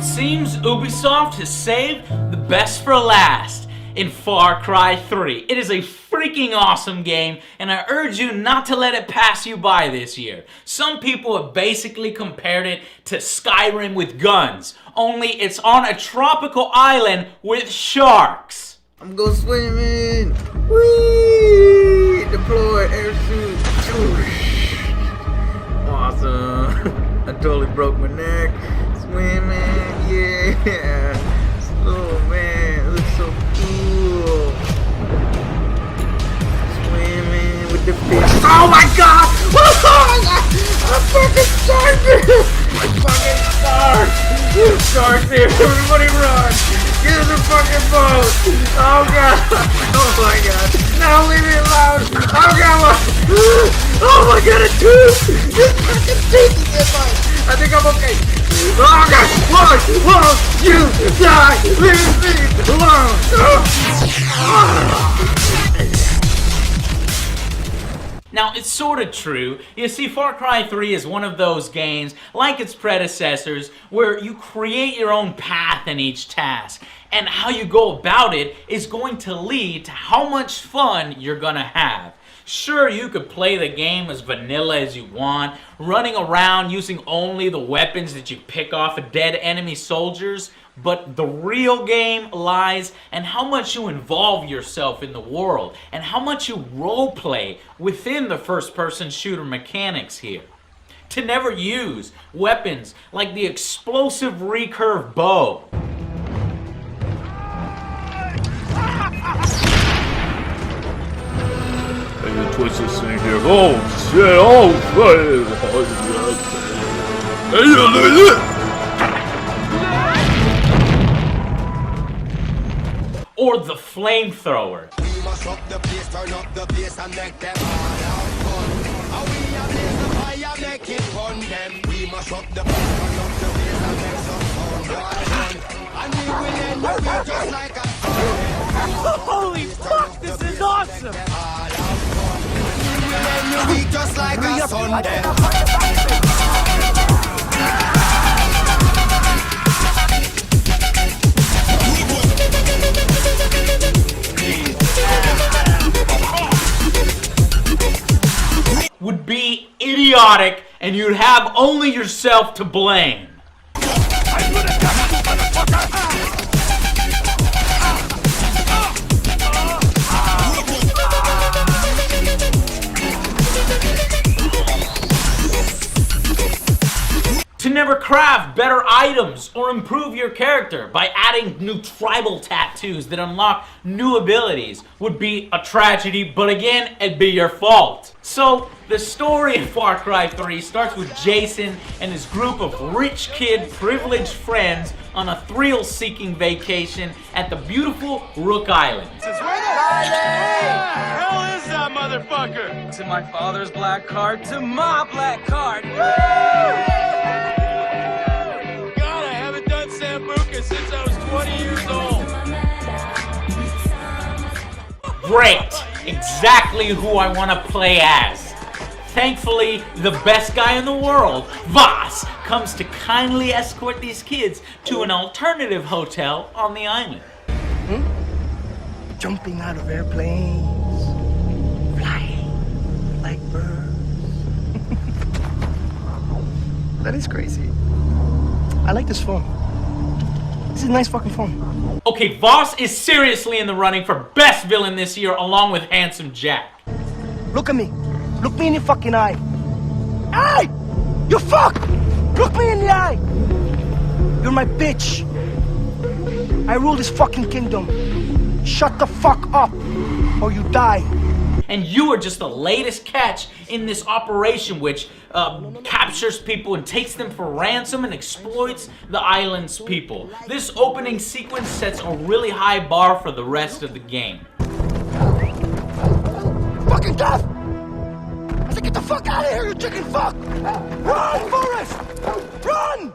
It seems Ubisoft has saved the best for last in Far Cry 3. It is a freaking awesome game, and I urge you not to let it pass you by this year. Some people have basically compared it to Skyrim with guns, only it's on a tropical island with sharks. I'm going swimming. Whee! Deploy airsuit. Awesome. I totally broke my neck. Swimming, yeah. Oh man, it looks so cool. Swimming with the fish. Oh my god! I'm fucking starving! I'm fucking starved! Sharks here, everybody run! Get in the fucking boat! Oh god! Oh my god! No, leave me alone! Oh god! Oh my god, a tooth! This fucking tooth is in mine! I think I'm okay. Oh god! Whoa! You die! Leave me alone! Now, it's sort of true. You see, Far Cry 3 is one of those games, like its predecessors, where you create your own path in each task. And how you go about it is going to lead to how much fun you're gonna have. Sure, you could play the game as vanilla as you want, running around using only the weapons that you pick off of dead enemy soldiers, but the real game lies in how much you involve yourself in the world and how much you roleplay within the first-person shooter mechanics here. To never use weapons like the explosive recurve bow. Twist this thing here. Oh shit! Oh shit! Or the flamethrower. We must up the place, turn up the bass and make them all have fun. And we are blaze the fire, make it fun them. We must up the place, turn up the bass and make some sound. And we will end the beat just like a Holy fuck, this is awesome! we just like a Sunday. Would be idiotic, and you'd have only yourself to blame. To never craft better items or improve your character by adding new tribal tattoos that unlock new abilities would be a tragedy, but again, it'd be your fault. So, the story of Far Cry 3 starts with Jason and his group of rich kid privileged friends on a thrill-seeking vacation at the beautiful Rook Island. Where the hell is that motherfucker? To my father's black card, to my black card. God, I haven't done Sambuca since I was 20 years old. Great! Exactly who I want to play as. Thankfully, the best guy in the world, Voss, comes to kindly escort these kids to an alternative hotel on the island. Jumping out of airplanes, flying like birds. That is crazy. I like this phone. This is a nice fucking phone. Okay, Voss is seriously in the running for best villain this year along with Handsome Jack. Look at me. Look me in the fucking eye. Hey! You fuck! Look me in the eye! You're my bitch. I rule this fucking kingdom. Shut the fuck up, or you die. And you are just the latest catch in this operation which captures people and takes them for ransom and exploits the island's people. This opening sequence sets a really high bar for the rest of the game. Fucking tough! I said get the fuck out of here, you chicken fuck! Run, Forrest! Run!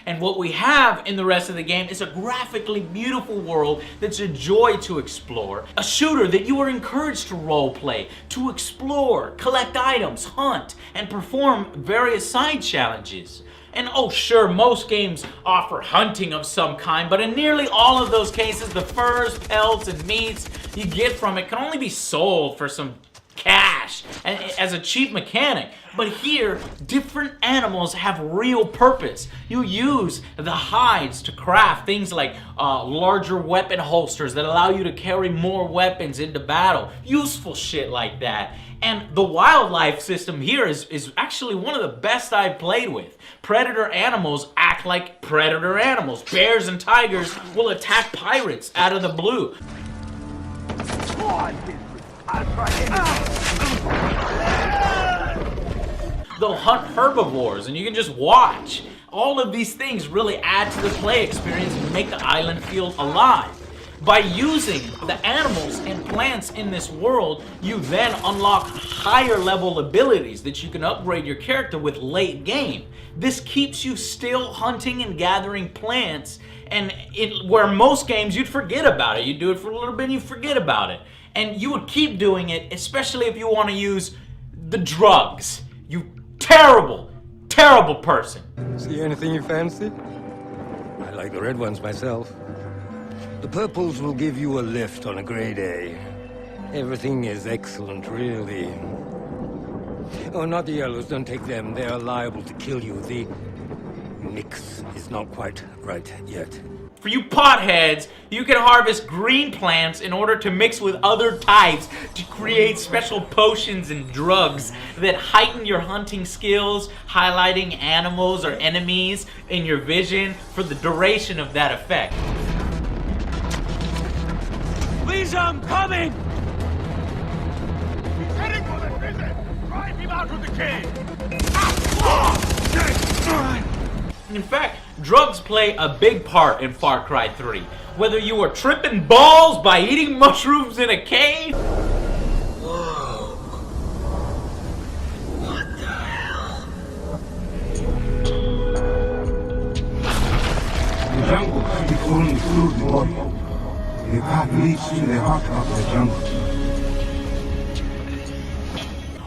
And what we have in the rest of the game is a graphically beautiful world that's a joy to explore. A shooter that you are encouraged to roleplay, to explore, collect items, hunt, and perform various side challenges. And oh sure, most games offer hunting of some kind, but in nearly all of those cases, the furs, pelts, and meats you get from it can only be sold for some cash and as a cheap mechanic. But here, different animals have real purpose. You use the hides to craft things like larger weapon holsters that allow you to carry more weapons into battle. Useful shit like that. And the wildlife system here is actually one of the best I've played with. Predator animals act like predator animals. Bears and tigers will attack pirates out of the blue. They'll hunt herbivores and you can just watch. All of these things really add to the play experience and make the island feel alive. By using the animals and plants in this world, you then unlock higher level abilities that you can upgrade your character with late game. This keeps you still hunting and gathering plants, and where most games you'd forget about it. You do it for a little bit and you forget about it. And you would keep doing it, especially if you want to use the drugs. You terrible, terrible person. See anything you fancy? I like the red ones myself. The purples will give you a lift on a grey day. Everything is excellent, really. Oh, not the yellows, don't take them. They are liable to kill you. The mix is not quite right yet. For you potheads, you can harvest green plants in order to mix with other types to create special potions and drugs that heighten your hunting skills, highlighting animals or enemies in your vision for the duration of that effect. Please, I'm coming! He's heading for the prison! Drive him out of the cave! In fact, drugs play a big part in Far Cry 3. Whether you are tripping balls by eating mushrooms in a cave, Whoa. What the hell? The jungle speaks only through the warrior. The path leads to the heart of the jungle.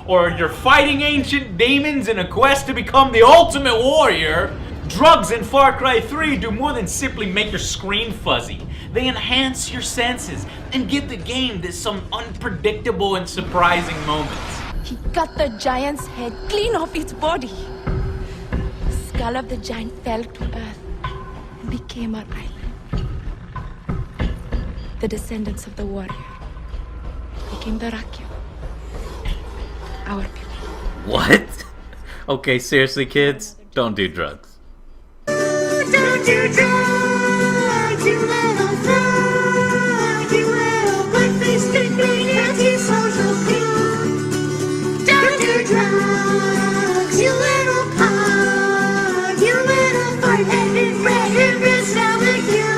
or you're fighting ancient demons in a quest to become the ultimate warrior, drugs in Far Cry 3 do more than simply make your screen fuzzy. They enhance your senses and give the game some unpredictable and surprising moments. He cut the giant's head clean off its body. The skull of the giant fell to earth and became our island. The descendants of the warrior became the Rakyo, our people. What? Okay, seriously, kids, don't do drugs. Don't do drugs, you little thug, you little butt-faced green anti-social pig. Don't do drugs, you little pug, you little fart-headed, red-headed, salad youth.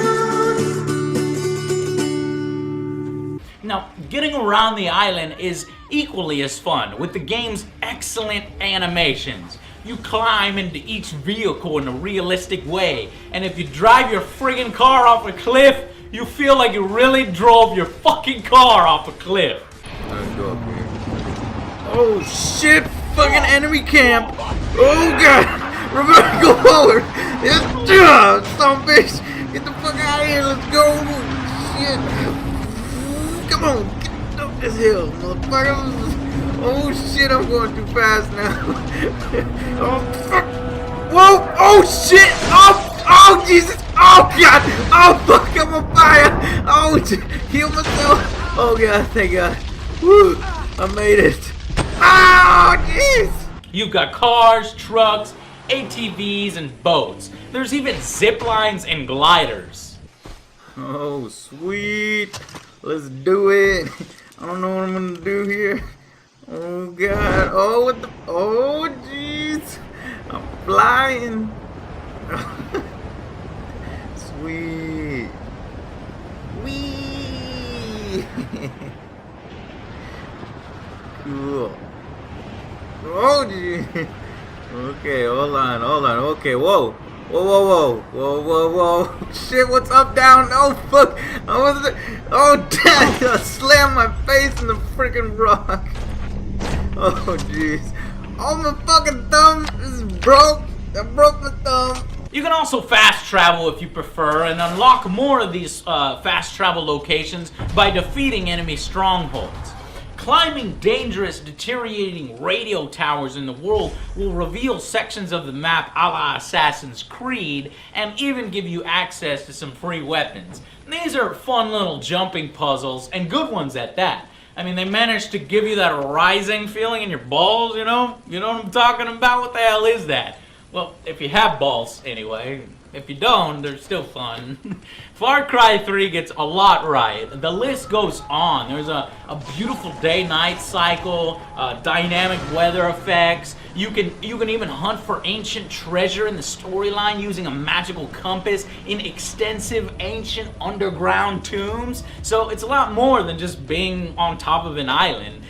Now, getting around the island is equally as fun with the game's excellent animations. You climb into each vehicle in a realistic way, and if you drive your friggin' car off a cliff, you feel like you really drove your fucking car off a cliff. Let's go up here. Oh shit! Fucking enemy camp! Oh god! Remember, go forward! Yes, some bitch! Get the fuck out of here! Let's go! Shit! Come on! Get up this hill, motherfucker! Oh shit! I'm going too fast now. Oh fuck! Whoa! Oh shit! Oh! Oh Jesus! Oh god! Oh fuck! I'm on fire! Oh! Heal myself! Oh god! Thank God! Woo! I made it! Oh jeez! You've got cars, trucks, ATVs, and boats. There's even zip lines and gliders. Oh sweet! Let's do it! I don't know what I'm gonna do here. Oh god! Oh what the? Oh jeez! I'm flying! Sweet! Wee! Cool! Oh jeez! Okay, hold on. Okay, whoa! Whoa, whoa, whoa, whoa, whoa, whoa. Shit, what's up, down? Oh, fuck. Oh, damn. I slammed my face in the freaking rock. Oh, jeez. Oh, my fucking thumb is broke. I broke my thumb. You can also fast travel if you prefer and unlock more of these fast travel locations by defeating enemy strongholds. Climbing dangerous, deteriorating radio towers in the world will reveal sections of the map a la Assassin's Creed and even give you access to some free weapons. These are fun little jumping puzzles, and good ones at that. I mean, they managed to give you that rising feeling in your balls, you know? You know what I'm talking about? What the hell is that? Well, if you have balls, anyway. If you don't, they're still fun. Far Cry 3 gets a lot right. The list goes on. There's a beautiful day-night cycle, dynamic weather effects. You can even hunt for ancient treasure in the storyline using a magical compass in extensive ancient underground tombs. So it's a lot more than just being on top of an island.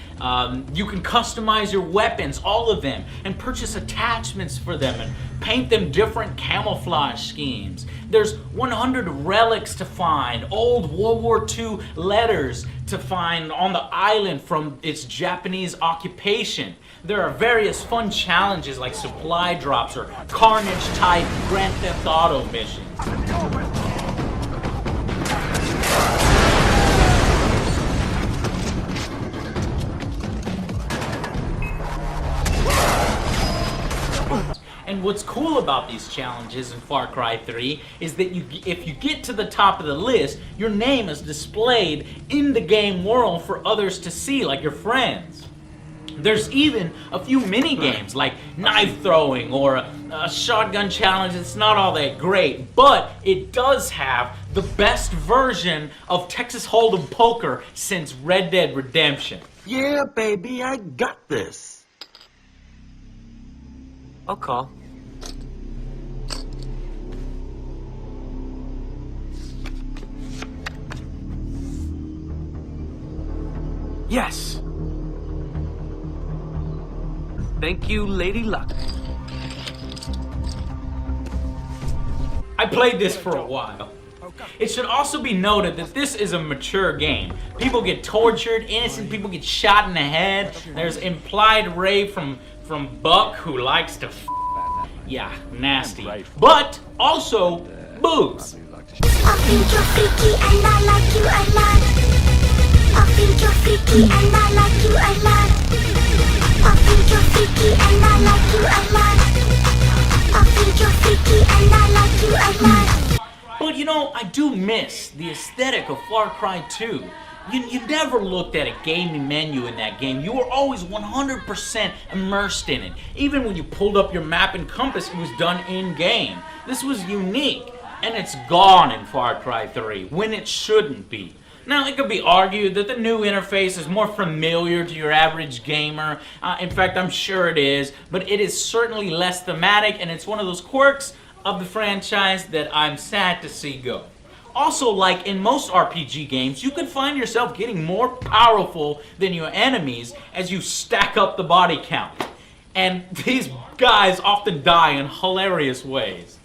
You can customize your weapons, all of them, and purchase attachments for them and paint them different camouflage schemes. There's 100 relics to find, old World War II letters to find on the island from its Japanese occupation. There are various fun challenges like supply drops or carnage-type Grand Theft Auto missions. And what's cool about these challenges in Far Cry 3 is that if you get to the top of the list, your name is displayed in the game world for others to see, like your friends. There's even a few mini games like knife throwing or a shotgun challenge. It's not all that great, but it does have the best version of Texas Hold'em poker since Red Dead Redemption. Yeah, baby, I got this. I'll call. Yes. Thank you, Lady Luck. I played this for a while. It should also be noted that this is a mature game. People get tortured, innocent people get shot in the head. There's implied rape from Buck, who likes to yeah, nasty. But also boobs. I think you're freaky and I like you a lot. I think you're freaky and I like you a lot. I think you're freaky and I like you a lot. I think you're freaky and I like you a lot. But you know, I do miss the aesthetic of Far Cry 2. You never looked at a gaming menu in that game. You were always 100% immersed in it. Even when you pulled up your map and compass, it was done in-game. This was unique, and it's gone in Far Cry 3, when it shouldn't be. Now, it could be argued that the new interface is more familiar to your average gamer. In fact, I'm sure it is, but it is certainly less thematic, and it's one of those quirks of the franchise that I'm sad to see go. Also, like in most RPG games, you can find yourself getting more powerful than your enemies as you stack up the body count. And these guys often die in hilarious ways.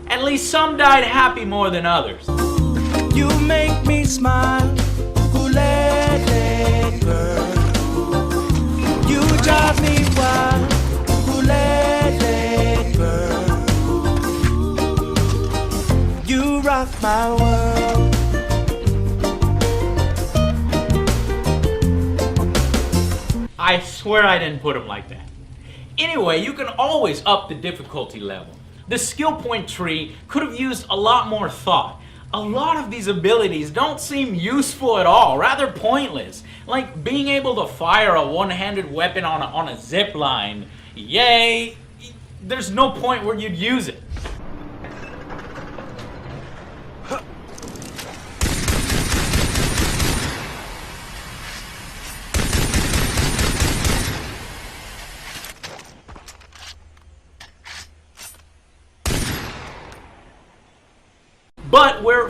At least some died happy more than others. You make me smile, Kool-Aid girl. You drive me wild, Kool-Aid girl. You rock my world. I swear I didn't put them like that. Anyway, you can always up the difficulty level. The skill point tree could have used a lot more thought. A lot of these abilities don't seem useful at all, rather pointless. Like being able to fire a one-handed weapon on a zip line. Yay! There's no point where you'd use it.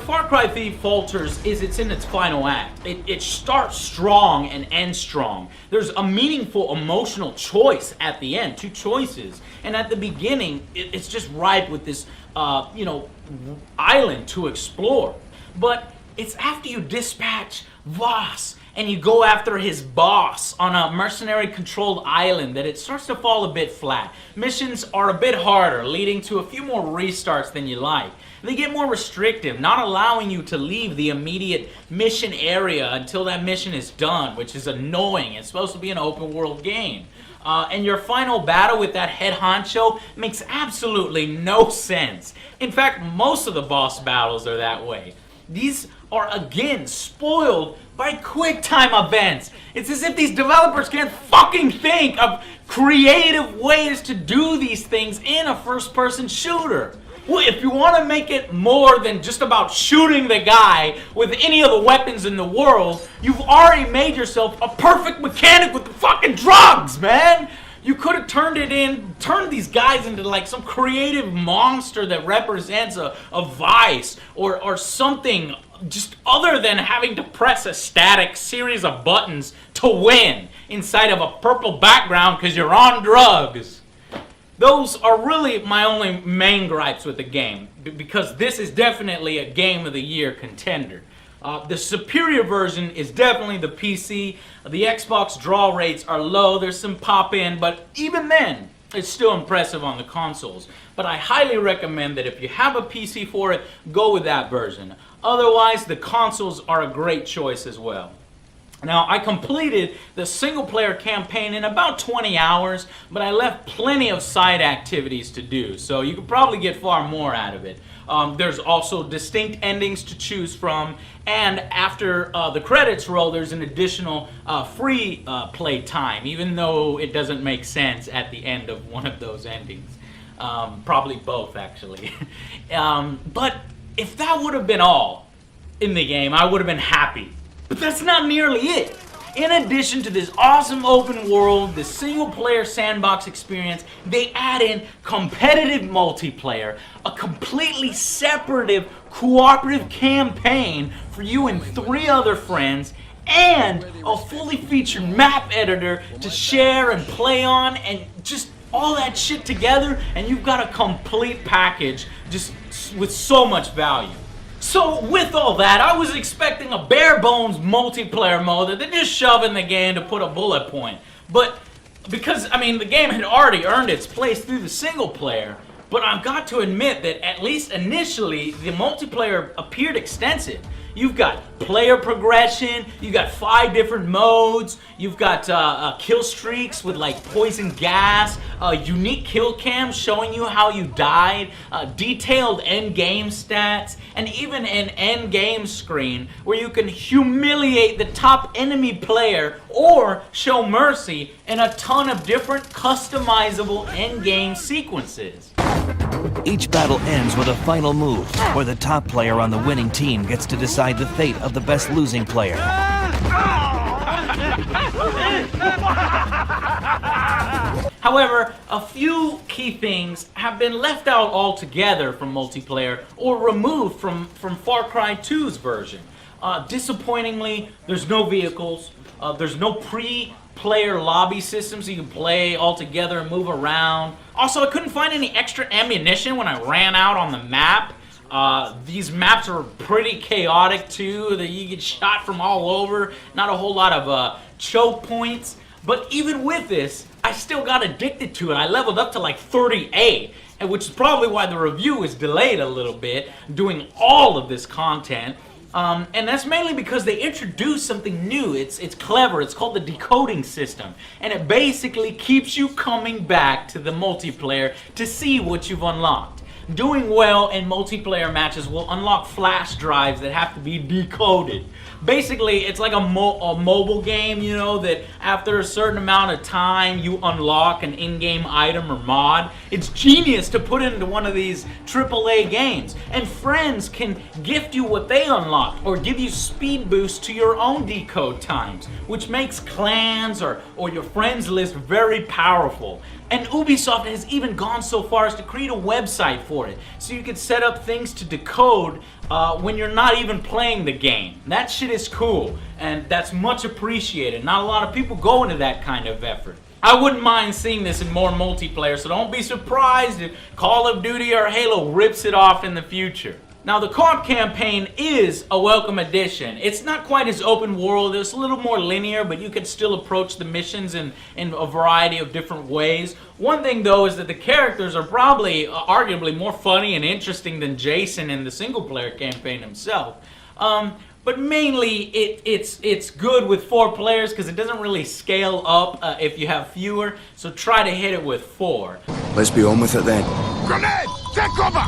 Far Cry 3 falters is it's in its final act. It starts strong and ends strong. There's a meaningful emotional choice at the end, 2 choices. And at the beginning, it's just ripe with this, island to explore. But it's after you dispatch Voss and you go after his boss on a mercenary-controlled island that it starts to fall a bit flat. Missions are a bit harder, leading to a few more restarts than you like. They get more restrictive, not allowing you to leave the immediate mission area until that mission is done, which is annoying. It's supposed to be an open-world game. And your final battle with that head honcho makes absolutely no sense. In fact, most of the boss battles are that way. These are again spoiled by QuickTime events. It's as if these developers can't fucking think of creative ways to do these things in a first-person shooter. Well, if you want to make it more than just about shooting the guy with any of the weapons in the world, you've already made yourself a perfect mechanic with the fucking drugs, man! You could have turned these guys into like some creative monster that represents a vice or something just other than having to press a static series of buttons to win inside of a purple background because you're on drugs. Those are really my only main gripes with the game, because this is definitely a Game of the Year contender. The superior version is definitely the PC. The Xbox draw rates are low, there's some pop-in, but even then, it's still impressive on the consoles. But I highly recommend that if you have a PC for it, go with that version. Otherwise, the consoles are a great choice as well. Now, I completed the single-player campaign in about 20 hours, but I left plenty of side activities to do, so you could probably get far more out of it. There's also distinct endings to choose from, and after the credits roll, there's an additional free play time, even though it doesn't make sense at the end of one of those endings. Probably both, actually. But if that would have been all in the game, I would have been happy. But that's not nearly it. In addition to this awesome open world, the single-player sandbox experience, they add in competitive multiplayer, a completely separative, cooperative campaign for you and 3 other friends, and a fully featured map editor to share and play on, and just all that shit together, and you've got a complete package just with so much value. So with all that, I was expecting a bare bones multiplayer mode that they just shove in the game to put a bullet point. But because, the game had already earned its place through the single player, but I've got to admit that at least initially, the multiplayer appeared extensive. You've got player progression, you've got 5 different modes, you've got kill streaks with like poison gas, unique kill cams showing you how you died, detailed end-game stats, and even an end-game screen where you can humiliate the top enemy player or show mercy in a ton of different customizable end-game sequences. Each battle ends with a final move, where the top player on the winning team gets to decide the fate of the best losing player. However, a few key things have been left out altogether from multiplayer or removed from Far Cry 2's version. Disappointingly, there's no vehicles, there's no pre-player lobby system so you can play all together and move around. Also, I couldn't find any extra ammunition when I ran out on the map. These maps are pretty chaotic too, that you get shot from all over, not a whole lot of choke points. But even with this, I still got addicted to it. I leveled up to like 38, which is probably why the review is delayed a little bit, doing all of this content. And that's mainly because they introduced something new. It's clever. It's called the decoding system. And it basically keeps you coming back to the multiplayer to see what you've unlocked. Doing well in multiplayer matches will unlock flash drives that have to be decoded. Basically, it's like a mobile game, you know, that after a certain amount of time you unlock an in-game item or mod. It's genius to put into one of these AAA games. And friends can gift you what they unlocked or give you speed boosts to your own decode times, which makes clans or your friends list very powerful. And Ubisoft has even gone so far as to create a website for it. So you can set up things to decode when you're not even playing the game. That shit is cool, and that's much appreciated. Not a lot of people go into that kind of effort. I wouldn't mind seeing this in more multiplayer, so don't be surprised if Call of Duty or Halo rips it off in the future. Now, the co-op campaign is a welcome addition. It's not quite as open world, it's a little more linear, but you can still approach the missions in a variety of different ways. One thing, though, is that the characters are probably, arguably, more funny and interesting than Jason in the single-player campaign himself. But mainly, it's good with 4 players because it doesn't really scale up if you have fewer, so try to hit it with 4. Let's be on with it then. Grenade! Take cover!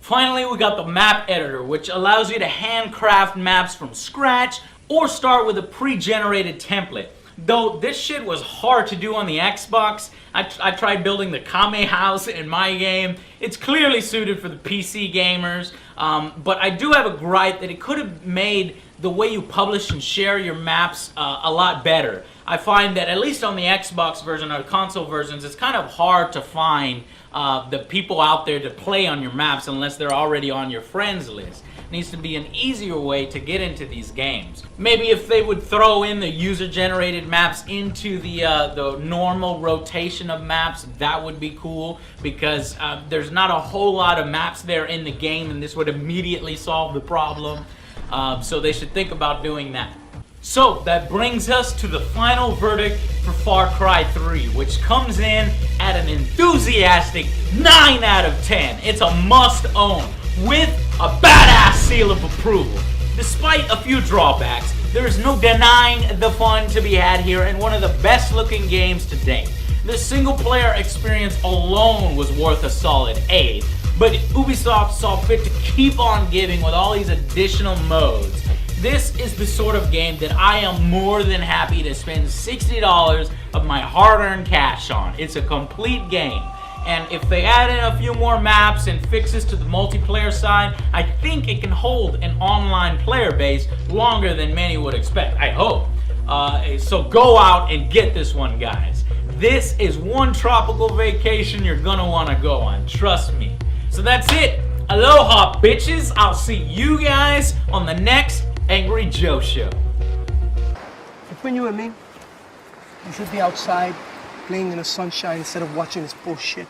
Finally, we got the map editor, which allows you to handcraft maps from scratch or start with a pre-generated template. Though this shit was hard to do on the Xbox, I tried building the Kame house in my game. It's clearly suited for the PC gamers, but I do have a gripe that it could have made the way you publish and share your maps a lot better. I find that at least on the Xbox version or console versions, it's kind of hard to find the people out there to play on your maps unless they're already on your friends list. It needs to be an easier way to get into these games. Maybe if they would throw in the user-generated maps into the normal rotation of maps, that would be cool, because there's not a whole lot of maps there in the game, and this would immediately solve the problem. So they should think about doing that. So that brings us to the final verdict for Far Cry 3, which comes in at an enthusiastic 9 out of 10. It's a must-own with a badass seal of approval. Despite a few drawbacks, there is no denying the fun to be had here and one of the best looking games to date. The single player experience alone was worth a solid A, but Ubisoft saw fit to keep on giving with all these additional modes. This is the sort of game that I am more than happy to spend $60 of my hard-earned cash on. It's a complete game. And if they add in a few more maps and fixes to the multiplayer side, I think it can hold an online player base longer than many would expect. I hope. So go out and get this one, guys. This is one tropical vacation you're gonna want to go on. Trust me. So that's it. Aloha, bitches. I'll see you guys on the next Angry Joe Show. Between you and me, you should be outside playing in the sunshine instead of watching this bullshit.